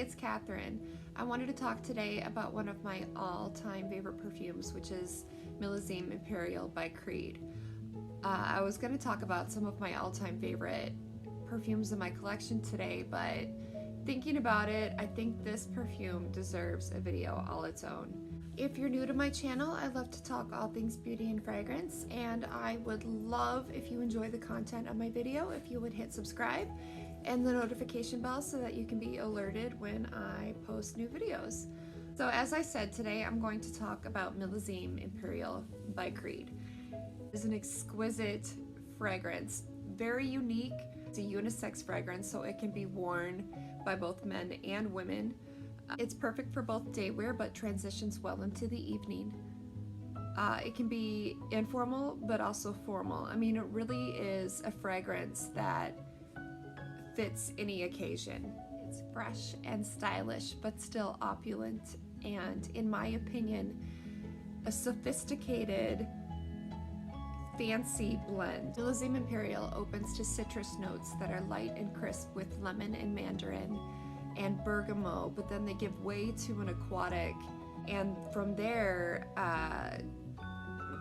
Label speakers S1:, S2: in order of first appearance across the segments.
S1: it's Katherine. I wanted to talk today about one of my all-time favorite perfumes, which is Millésime Impérial by Creed. I was going to talk about some of my all-time favorite perfumes in my collection today, but thinking about it, I think this perfume deserves a video all its own. If you're new to my channel, I love to talk all things beauty and fragrance, and I would love if you enjoy the content of my video if you would hit subscribe and the notification bell so that you can be alerted when I post new videos. So as I said, today I'm going to talk about Millésime Impérial by Creed. It's an exquisite fragrance, very unique. It's a unisex fragrance, so it can be worn by both men and women. It's perfect for both day wear, but transitions well into the evening. It can be informal, but also formal. I mean, it really is a fragrance that fits any occasion. It's fresh and stylish, but still opulent, and in my opinion, a sophisticated, fancy blend. Millésime Impérial opens to citrus notes that are light and crisp with lemon and mandarin and bergamot, but then they give way to an aquatic, and from there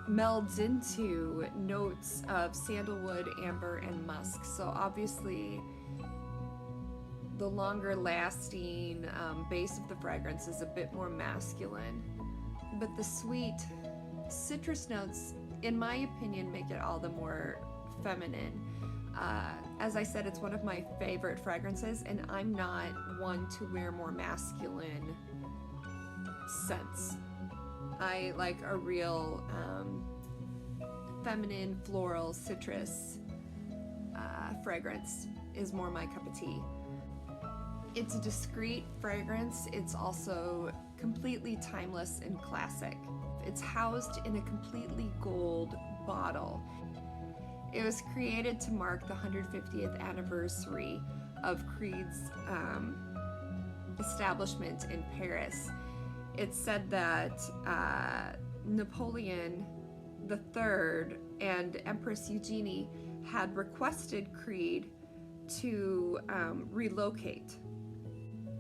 S1: melds into notes of sandalwood, amber, and musk. So obviously the longer lasting base of the fragrance is a bit more masculine, but the sweet citrus notes, in my opinion, make it all the more feminine. As I said, it's one of my favorite fragrances, and I'm not one to wear more masculine scents. I like a real feminine, floral, citrus fragrance is more my cup of tea. It's a discreet fragrance. It's also completely timeless and classic. It's housed in a completely gold bottle. It was created to mark the 150th anniversary of Creed's establishment in Paris. It's said that Napoleon III and Empress Eugenie had requested Creed to relocate.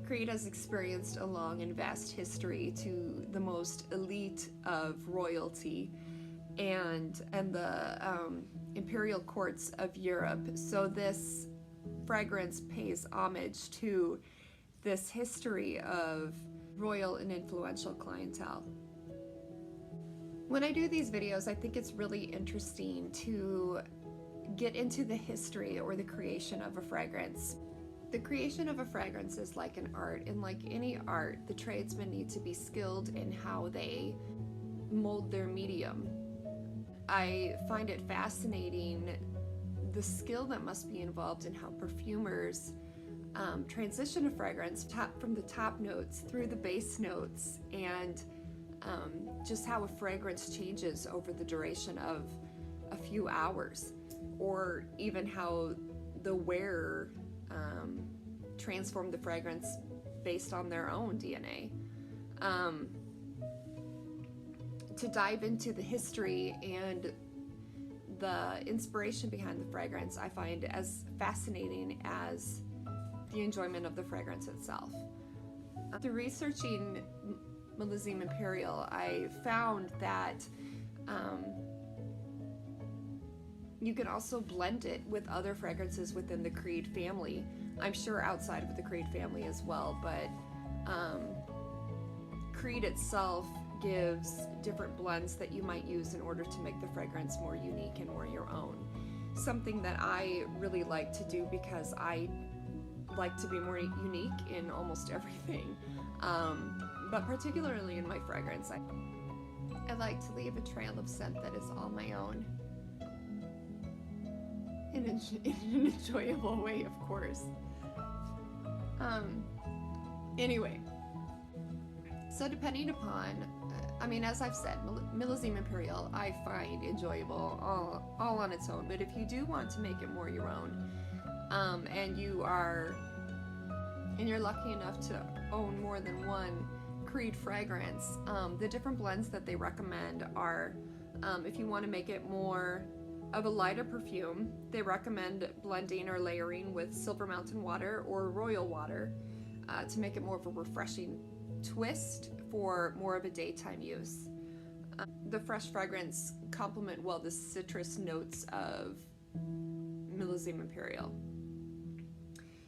S1: Creed has experienced a long and vast history to the most elite of royalty and the imperial courts of Europe. So this fragrance pays homage to this history of royal and influential clientele. When I do these videos, I think it's really interesting to get into the history or the creation of a fragrance. The creation of a fragrance is like an art, and like any art, the tradesmen need to be skilled in how they mold their medium. I find it fascinating the skill that must be involved in how perfumers transition a fragrance from the top notes through the base notes, and just how a fragrance changes over the duration of a few hours, or even how the wearer transform the fragrance based on their own DNA. To dive into the history and the inspiration behind the fragrance, I find as fascinating as the enjoyment of the fragrance itself. Through researching Millésime Impérial, I found that you can also blend it with other fragrances within the Creed family. I'm sure outside of the Creed family as well, but Creed itself gives different blends that you might use in order to make the fragrance more unique and more your own. Something that I really like to do because I like to be more unique in almost everything, but particularly in my fragrance. I like to leave a trail of scent that is all my own. In an enjoyable way, of course. Anyway, so depending upon, I mean, as I've said, Millésime Impérial I find enjoyable all on its own, but if you do want to make it more your own, and you're lucky enough to own more than one Creed fragrance, the different blends that they recommend are, if you want to make it more of a lighter perfume, they recommend blending or layering with Silver Mountain water or royal water. to make it more of a refreshing twist for more of a daytime use. The fresh fragrance complement well the citrus notes of Millésime Impérial.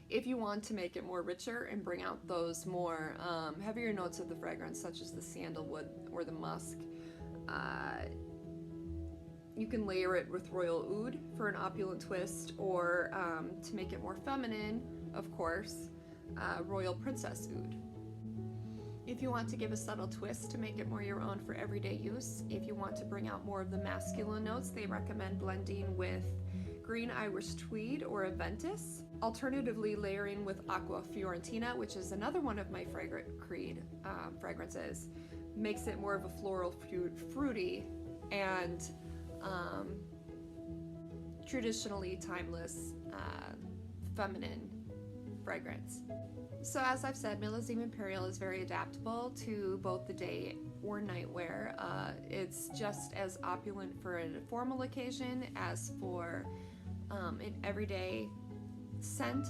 S1: If you want to make it more richer and bring out those more heavier notes of the fragrance, such as the sandalwood or the musk, you can layer it with royal oud for an opulent twist, or to make it more feminine, of course, royal princess oud. If you want to give a subtle twist to make it more your own for everyday use, if you want to bring out more of the masculine notes, they recommend blending with green Irish tweed or aventus. Alternatively, layering with aqua fiorentina, which is another one of my Creed fragrances, makes it more of a floral, fruity, and traditionally timeless feminine fragrance. So as I've said, Millésime Impérial is very adaptable to both the day or night wear. It's just as opulent for a formal occasion as for an everyday scent.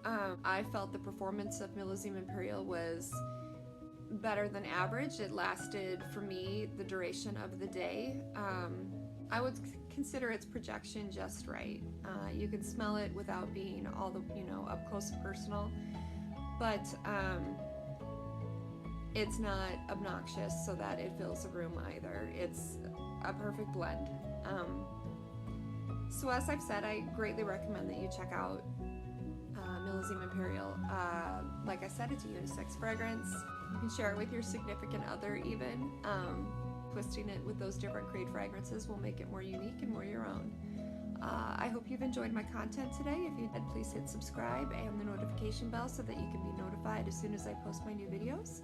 S1: I felt the performance of Millésime Impérial was better than average. It lasted for me the duration of the day. I would consider its projection just right. You can smell it without being all the up close and personal, but it's not obnoxious so that it fills the room either. It's a perfect blend. So as I've said, I greatly recommend that you check out Millésime Impérial. Like I said, it's a unisex fragrance. You can share it with your significant other even. Twisting it with those different Creed fragrances will make it more unique and more your own. I hope you've enjoyed my content today. If you did, please hit subscribe and the notification bell so that you can be notified as soon as I post my new videos.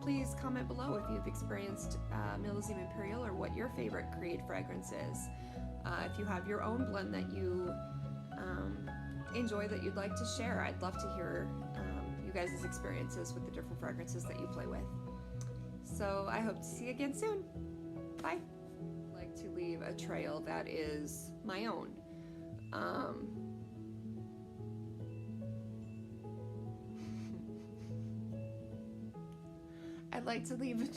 S1: Please comment below if you've experienced Millésime Impérial or what your favorite Creed fragrance is. If you have your own blend that you enjoy that you'd like to share, I'd love to hear you guys' experiences with the different fragrances that you play with. So I hope to see you again soon. Bye. I like to leave a trail that is my own. I'd like to leave a